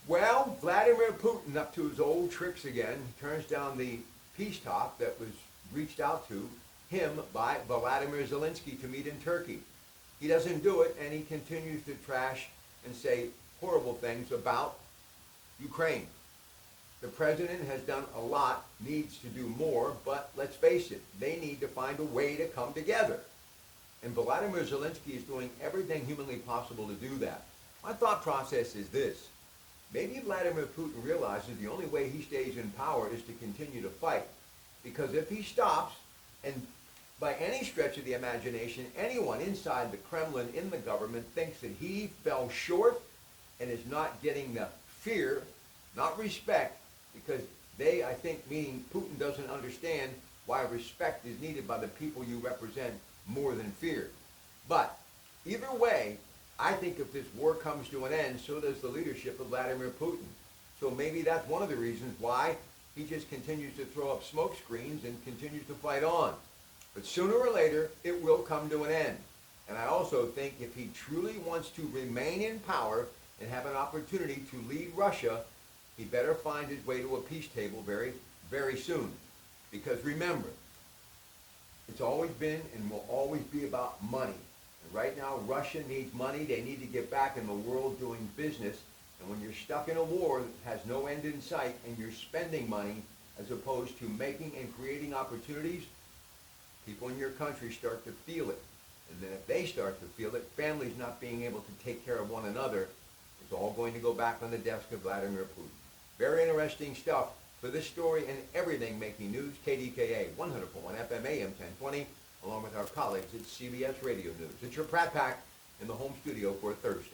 Well, Vladimir Putin up to his old tricks again. He turns down the peace talk that was reached out to him by Vladimir Zelenskyy to meet in Turkey. He doesn't do it, and he continues to trash and say horrible things about Ukraine. The president has done a lot, needs to do more, but let's face it, they need to find a way to come together. And Vladimir Zelenskyy is doing everything humanly possible to do that. My thought process is this. Maybe Vladimir Putin realizes the only way he stays in power is to continue to fight. Because if he stops, and by any stretch of the imagination, anyone inside the Kremlin, in the government, thinks that he fell short and is not getting the fear, not respect, because they, I think, meaning Putin doesn't understand why respect is needed by the people you represent more than fear. But either way, I think if this war comes to an end, so does the leadership of Vladimir Putin. So maybe that's one of the reasons why he just continues to throw up smoke screens and continues to fight on. But sooner or later, it will come to an end. And I also think if he truly wants to remain in power and have an opportunity to lead Russia, he better find his way to a peace table very, very soon. Because remember, it's always been and will always be about money. And right now, Russia needs money. They need to get back in the world doing business. And when you're stuck in a war that has no end in sight and you're spending money as opposed to making and creating opportunities, people in your country start to feel it. And then if they start to feel it, families not being able to take care of one another, it's all going to go back on the desk of Vladimir Putin. Very interesting stuff. For this story and everything making news, KDKA 100.1 FM AM 1020, along with our colleagues at CBS Radio News. It's your Pratt Pack in the home studio for Thursday.